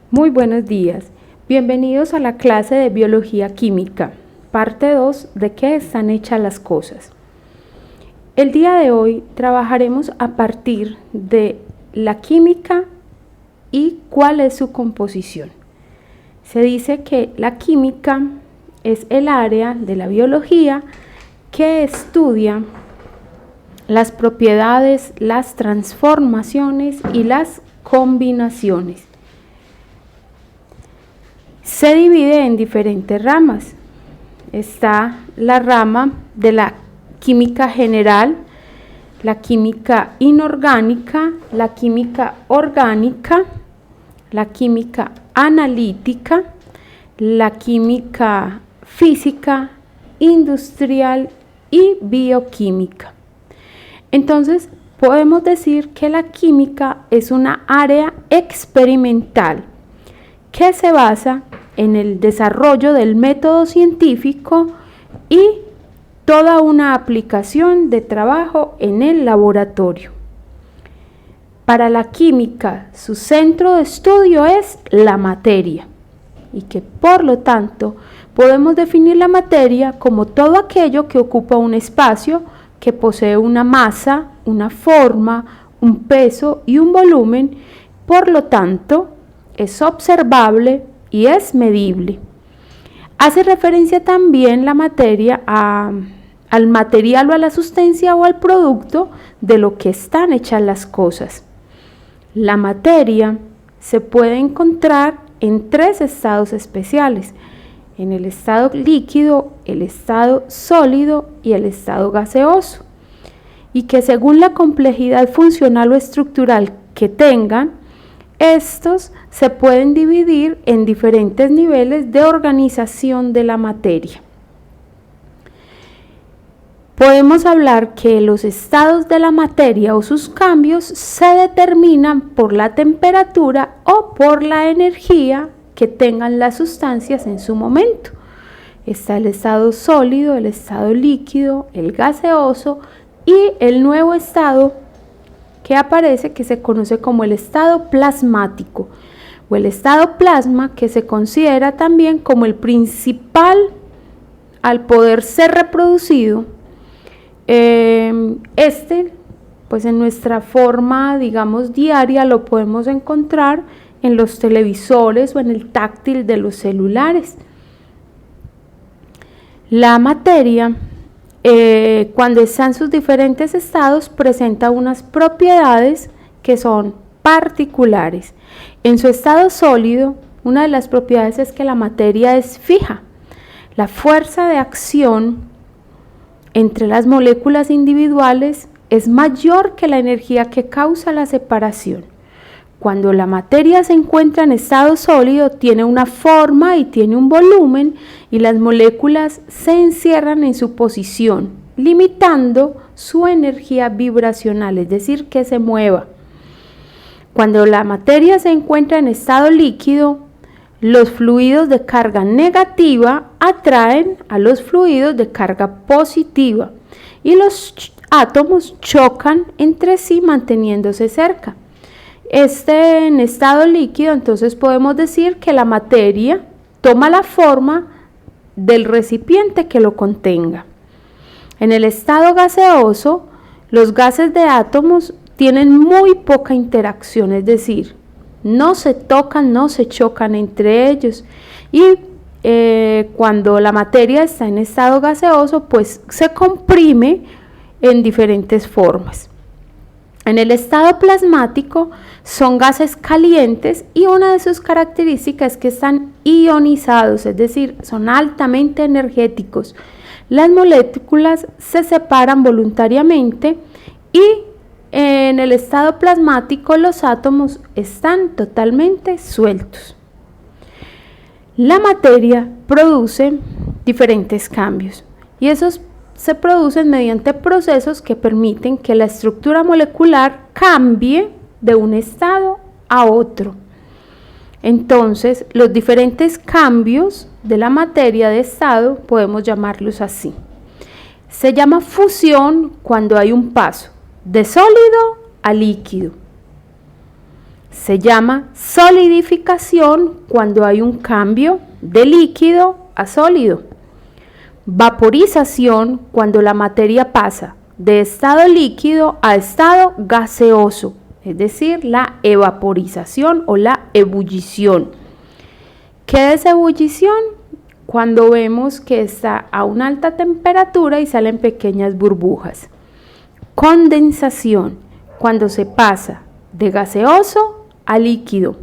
Muy buenos días, bienvenidos a la clase de Biología Química, parte 2 de qué están hechas las cosas. El día de hoy trabajaremos a partir de la química y cuál es su composición. Se dice que la química es el área de la biología que estudia las propiedades, las transformaciones y las combinaciones. Se divide en diferentes ramas. Está la rama de la química general, la química inorgánica, la química orgánica, la química analítica, la química física, industrial y bioquímica. Entonces, podemos decir que la química es una área experimental que se basa en el desarrollo del método científico y toda una aplicación de trabajo en el laboratorio. Para la química, su centro de estudio es la materia y que por lo tanto podemos definir la materia como todo aquello que ocupa un espacio, que posee una masa, una forma, un peso y un volumen, por lo tanto es observable y es medible. Hace referencia también la materia al material o a la sustancia o al producto de lo que están hechas las cosas. La materia se puede encontrar en tres estados especiales: en el estado líquido, el estado sólido y el estado gaseoso, y que según la complejidad funcional o estructural que tengan, estos se pueden dividir en diferentes niveles de organización de la materia. Podemos hablar que los estados de la materia o sus cambios se determinan por la temperatura o por la energía que tengan las sustancias en su momento. Está el estado sólido, el estado líquido, el gaseoso y el nuevo estado que aparece, que se conoce como el estado plasmático o el estado plasma, que se considera también como el principal al poder ser reproducido. Pues en nuestra forma, digamos, diaria lo podemos encontrar en los televisores o en el táctil de los celulares. La materia, cuando está en sus diferentes estados, presenta unas propiedades que son particulares. En su estado sólido, una de las propiedades es que la materia es fija. La fuerza de acción entre las moléculas individuales es mayor que la energía que causa la separación. Cuando la materia se encuentra en estado sólido, tiene una forma y tiene un volumen, y las moléculas se encierran en su posición, limitando su energía vibracional, es decir, que se mueva. Cuando la materia se encuentra en estado líquido, los fluidos de carga negativa atraen a los fluidos de carga positiva y los átomos chocan entre sí manteniéndose cerca. En estado líquido, entonces podemos decir que la materia toma la forma del recipiente que lo contenga. En el estado gaseoso, los gases de átomos tienen muy poca interacción, es decir, no se tocan, no se chocan entre ellos, y cuando la materia está en estado gaseoso, pues se comprime en diferentes formas. En el estado plasmático son gases calientes y una de sus características es que están ionizados, es decir, son altamente energéticos. Las moléculas se separan voluntariamente y en el estado plasmático los átomos están totalmente sueltos. La materia produce diferentes cambios y esos se producen mediante procesos que permiten que la estructura molecular cambie de un estado a otro. Entonces, los diferentes cambios de la materia de estado podemos llamarlos así. Se llama fusión cuando hay un paso de sólido a líquido. Se llama solidificación cuando hay un cambio de líquido a sólido. Vaporización cuando la materia pasa de estado líquido a estado gaseoso, es decir, la evaporización o la ebullición. ¿Qué es ebullición? Cuando vemos que está a una alta temperatura y salen pequeñas burbujas. Condensación, cuando se pasa de gaseoso a líquido.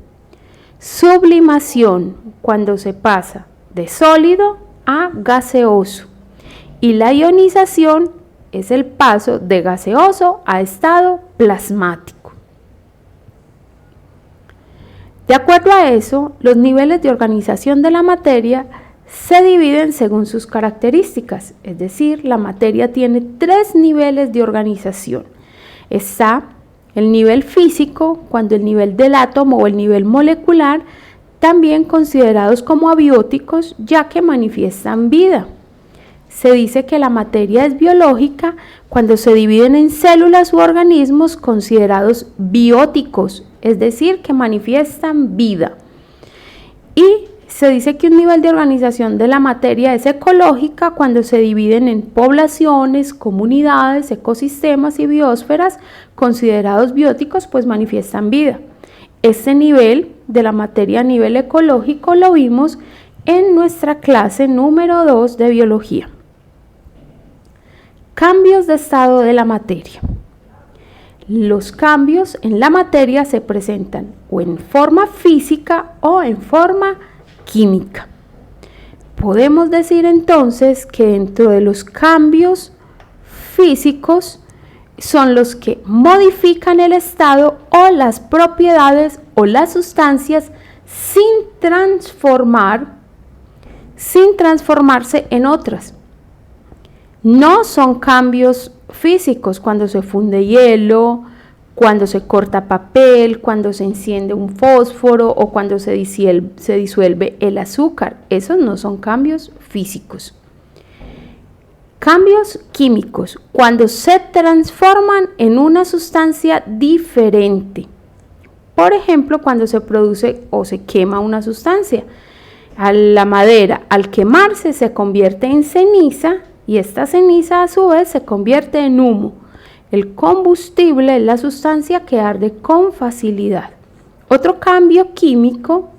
Sublimación, cuando se pasa de sólido a gaseoso. Y la ionización es el paso de gaseoso a estado plasmático. De acuerdo a eso, los niveles de organización de la materia se dividen según sus características, es decir, la materia tiene 3 niveles de organización. Está el nivel físico, cuando el nivel del átomo o el nivel molecular, también considerados como abióticos, ya que manifiestan vida. Se dice que la materia es biológica cuando se dividen en células u organismos considerados bióticos, es decir, que manifiestan vida. Y se dice que un nivel de organización de la materia es ecológica cuando se dividen en poblaciones, comunidades, ecosistemas y biosferas considerados bióticos, pues manifiestan vida. Este nivel de la materia a nivel ecológico lo vimos en nuestra clase número 2 de biología. Cambios de estado de la materia. Los cambios en la materia se presentan o en forma física o en forma química. Podemos decir entonces que dentro de los cambios físicos son los que modifican el estado o las propiedades o las sustancias sin transformarse en otras. No son cambios físicos cuando se funde hielo, cuando se corta papel, cuando se enciende un fósforo o cuando se disuelve el azúcar. Esos no son cambios físicos. Cambios químicos, cuando se transforman en una sustancia diferente. Por ejemplo, cuando se produce o se quema una sustancia. La madera, al quemarse, se convierte en ceniza y esta ceniza a su vez se convierte en humo. El combustible es la sustancia que arde con facilidad. Otro cambio químico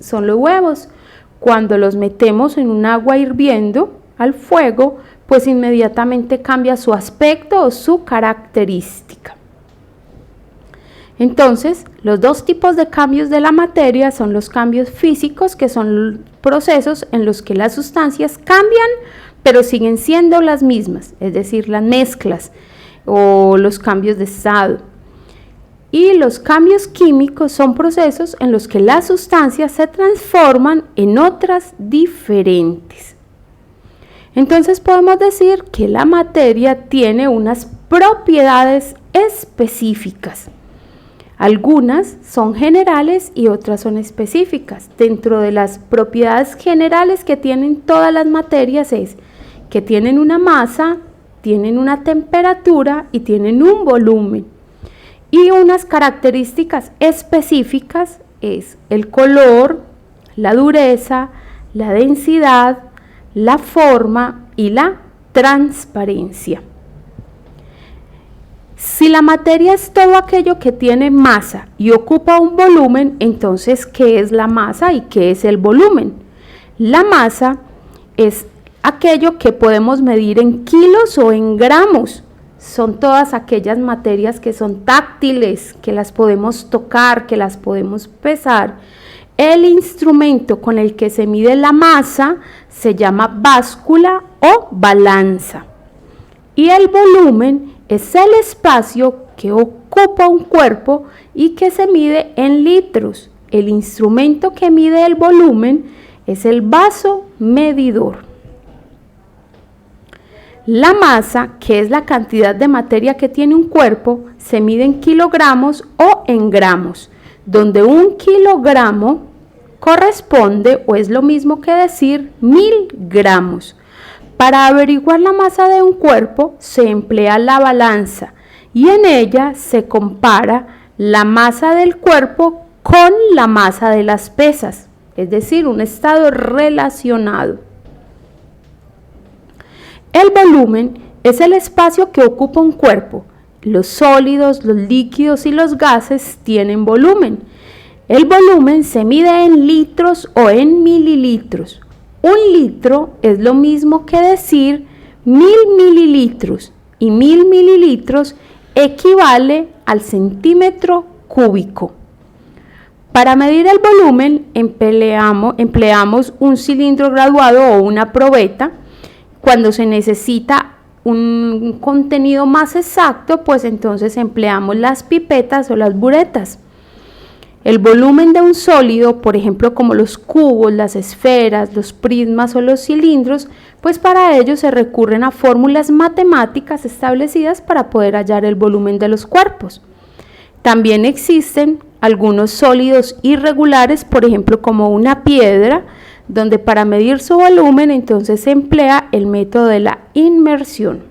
son los huevos. Cuando los metemos en un agua hirviendo al fuego, pues inmediatamente cambia su aspecto o su característica. Entonces, los 2 tipos de cambios de la materia son los cambios físicos, que son procesos en los que las sustancias cambian, pero siguen siendo las mismas, es decir, las mezclas o los cambios de estado. Y los cambios químicos son procesos en los que las sustancias se transforman en otras diferentes. Entonces podemos decir que la materia tiene unas propiedades específicas. Algunas son generales y otras son específicas. Dentro de las propiedades generales que tienen todas las materias es que tienen una masa, tienen una temperatura y tienen un volumen. Y unas características específicas es el color, la dureza, la densidad, la forma y la transparencia. Si la materia es todo aquello que tiene masa y ocupa un volumen, entonces, ¿qué es la masa y qué es el volumen? La masa es aquello que podemos medir en kilos o en gramos. Son todas aquellas materias que son táctiles, que las podemos tocar, que las podemos pesar. El instrumento con el que se mide la masa se llama báscula o balanza. Y el volumen es el espacio que ocupa un cuerpo y que se mide en litros. El instrumento que mide el volumen es el vaso medidor. La masa, que es la cantidad de materia que tiene un cuerpo, se mide en kilogramos o en gramos, donde 1 kilogramo corresponde o es lo mismo que decir 1000 gramos. Para averiguar la masa de un cuerpo se emplea la balanza y en ella se compara la masa del cuerpo con la masa de las pesas, es decir, un estado relacionado. El volumen es el espacio que ocupa un cuerpo. Los sólidos, los líquidos y los gases tienen volumen. El volumen se mide en litros o en mililitros. Un litro es lo mismo que decir 1000 mililitros y 1000 mililitros equivale al centímetro cúbico. Para medir el volumen empleamos un cilindro graduado o una probeta. Cuando se necesita un contenido más exacto, pues entonces empleamos las pipetas o las buretas. El volumen de un sólido, por ejemplo, como los cubos, las esferas, los prismas o los cilindros, pues para ello se recurren a fórmulas matemáticas establecidas para poder hallar el volumen de los cuerpos. También existen algunos sólidos irregulares, por ejemplo, como una piedra, donde para medir su volumen entonces se emplea el método de la inmersión.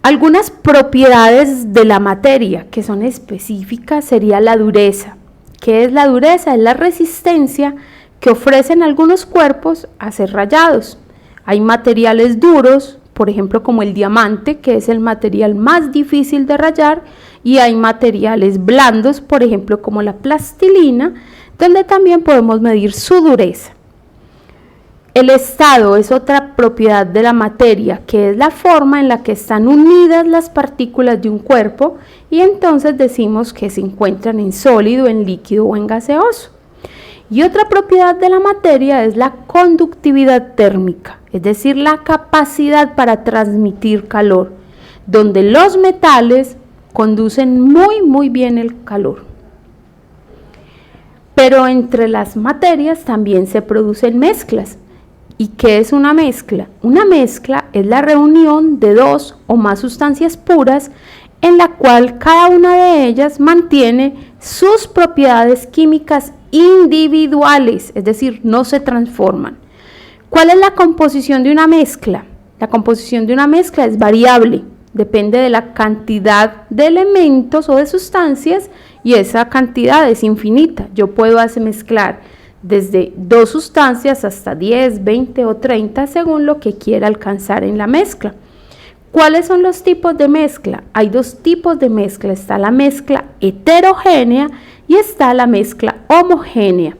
Algunas propiedades de la materia que son específicas sería la dureza. ¿Qué es la dureza? Es la resistencia que ofrecen algunos cuerpos a ser rayados. Hay materiales duros, por ejemplo como el diamante, que es el material más difícil de rayar, y hay materiales blandos, por ejemplo como la plastilina, donde también podemos medir su dureza. El estado es otra propiedad de la materia, que es la forma en la que están unidas las partículas de un cuerpo, y entonces decimos que se encuentran en sólido, en líquido o en gaseoso. Y otra propiedad de la materia es la conductividad térmica, es decir, la capacidad para transmitir calor, donde los metales conducen muy bien el calor. Pero entre las materias también se producen mezclas. ¿Y qué es una mezcla? Una mezcla es la reunión de dos o más sustancias puras en la cual cada una de ellas mantiene sus propiedades químicas individuales, es decir, no se transforman. ¿Cuál es la composición de una mezcla? La composición de una mezcla es variable, depende de la cantidad de elementos o de sustancias, y esa cantidad es infinita. Yo puedo mezclar desde 2 sustancias hasta 10, 20 o 30 según lo que quiera alcanzar en la mezcla. ¿Cuáles son los tipos de mezcla? Hay 2 tipos de mezcla. Está la mezcla heterogénea y está la mezcla homogénea.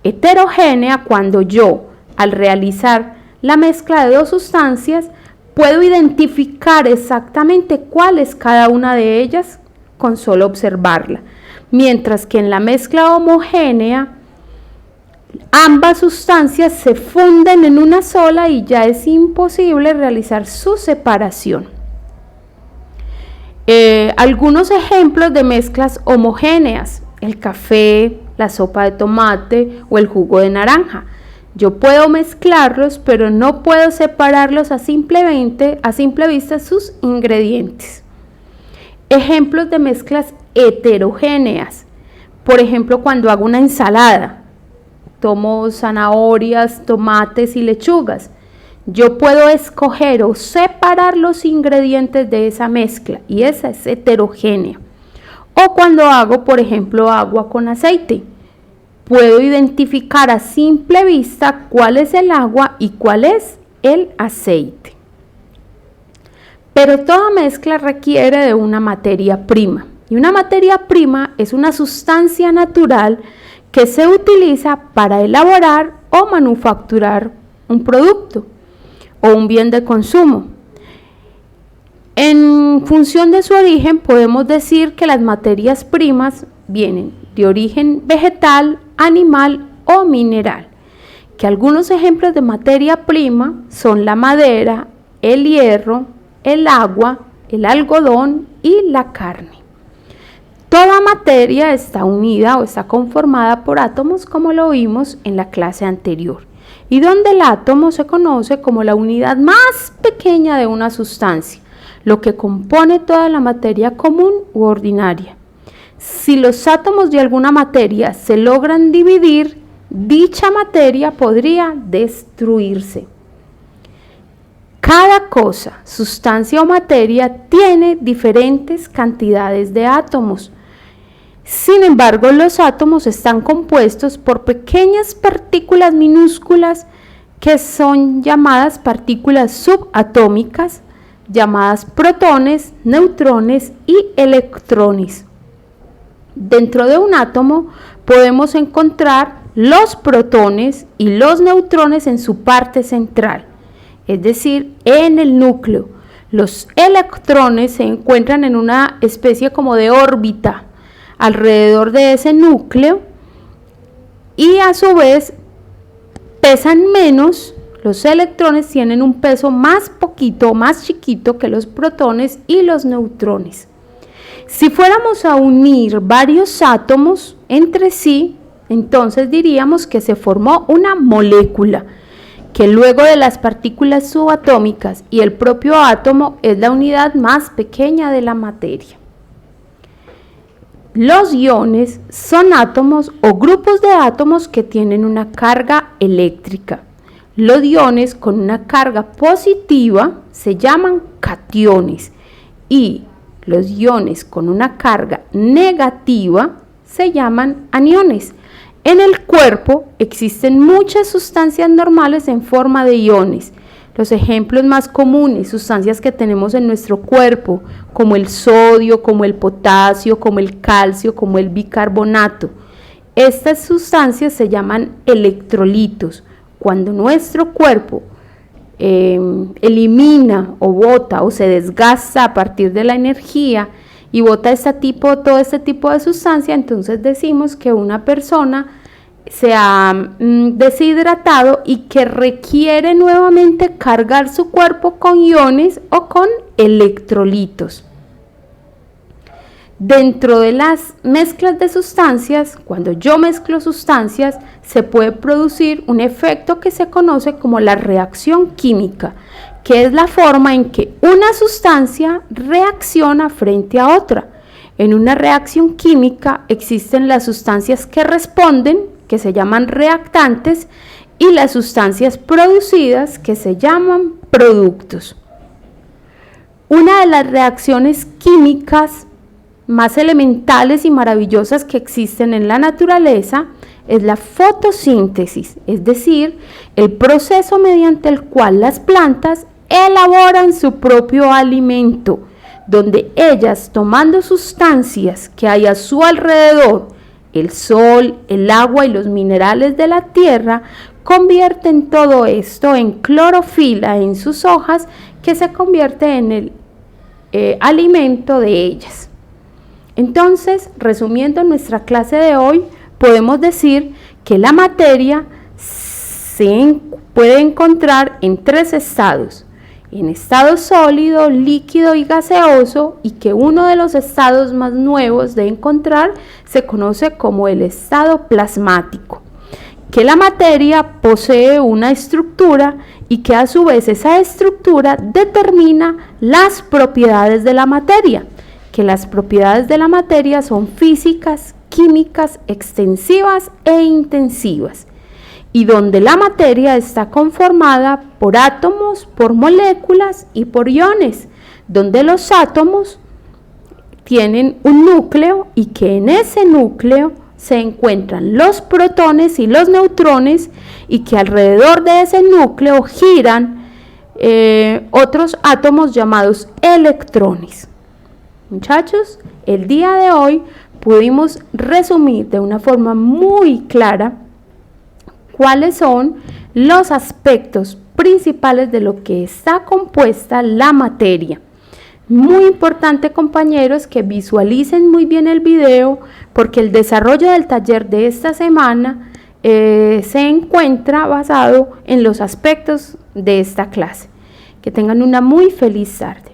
Heterogénea, cuando yo, al realizar la mezcla de 2 sustancias, puedo identificar exactamente cuál es cada una de ellas con solo observarla. Mientras que en la mezcla homogénea, ambas sustancias se funden en una sola y ya es imposible realizar su separación. Algunos ejemplos de mezclas homogéneas: el café, la sopa de tomate o el jugo de naranja. Yo puedo mezclarlos, pero no puedo separarlos a simple vista sus ingredientes. Ejemplos de mezclas heterogéneas: por ejemplo, cuando hago una ensalada, tomo zanahorias, tomates y lechugas. Yo puedo escoger o separar los ingredientes de esa mezcla y esa es heterogénea. O cuando hago, por ejemplo, agua con aceite, puedo identificar a simple vista cuál es el agua y cuál es el aceite. Pero toda mezcla requiere de una materia prima, y una materia prima es una sustancia natural que se utiliza para elaborar o manufacturar un producto o un bien de consumo. En función de su origen, podemos decir que las materias primas vienen de origen vegetal, animal o mineral. Que algunos ejemplos de materia prima son la madera, el hierro, el agua, el algodón y la carne. Toda materia está unida o está conformada por átomos, como lo vimos en la clase anterior, y donde el átomo se conoce como la unidad más pequeña de una sustancia, lo que compone toda la materia común u ordinaria. Si los átomos de alguna materia se logran dividir, dicha materia podría destruirse. Cada cosa, sustancia o materia, tiene diferentes cantidades de átomos. Sin embargo, los átomos están compuestos por pequeñas partículas minúsculas que son llamadas partículas subatómicas, llamadas protones, neutrones y electrones. Dentro de un átomo podemos encontrar los protones y los neutrones en su parte central, es decir, en el núcleo. Los electrones se encuentran en una especie como de órbita alrededor de ese núcleo y a su vez pesan menos. Los electrones tienen un peso más chiquito que los protones y los neutrones. Si fuéramos a unir varios átomos entre sí, entonces diríamos que se formó una molécula, que luego de las partículas subatómicas y el propio átomo es la unidad más pequeña de la materia. Los iones son átomos o grupos de átomos que tienen una carga eléctrica. Los iones con una carga positiva se llaman cationes y los iones con una carga negativa se llaman aniones. En el cuerpo existen muchas sustancias normales en forma de iones. Los ejemplos más comunes, sustancias que tenemos en nuestro cuerpo, como el sodio, como el potasio, como el calcio, como el bicarbonato. Estas sustancias se llaman electrolitos. Cuando nuestro cuerpo elimina o bota o se desgasta a partir de la energía y bota todo este tipo de sustancia, entonces decimos que una persona se ha deshidratado y que requiere nuevamente cargar su cuerpo con iones o con electrolitos. Dentro de las mezclas de sustancias, cuando yo mezclo sustancias, se puede producir un efecto que se conoce como la reacción química, que es la forma en que una sustancia reacciona frente a otra. En una reacción química existen las sustancias que responden, que se llaman reactantes, y las sustancias producidas, que se llaman productos. Una de las reacciones químicas más elementales y maravillosas que existen en la naturaleza es la fotosíntesis, es decir, el proceso mediante el cual las plantas elaboran su propio alimento, donde ellas, tomando sustancias que hay a su alrededor, el sol, el agua y los minerales de la tierra, convierten todo esto en clorofila en sus hojas, que se convierte en el alimento de ellas. Entonces, resumiendo nuestra clase de hoy, podemos decir que la materia se puede encontrar en 3 estados: en estado sólido, líquido y gaseoso, y que uno de los estados más nuevos de encontrar se conoce como el estado plasmático, que la materia posee una estructura y que a su vez esa estructura determina las propiedades de la materia, que las propiedades de la materia son físicas, químicas, extensivas e intensivas, y donde la materia está conformada por átomos, por moléculas y por iones, donde los átomos tienen un núcleo y que en ese núcleo se encuentran los protones y los neutrones, y que alrededor de ese núcleo giran otros átomos llamados electrones. Muchachos, el día de hoy pudimos resumir de una forma muy clara cuáles son los aspectos principales de lo que está compuesta la materia. Muy importante, compañeros, que visualicen muy bien el video, porque el desarrollo del taller de esta semana se encuentra basado en los aspectos de esta clase. Que tengan una muy feliz tarde.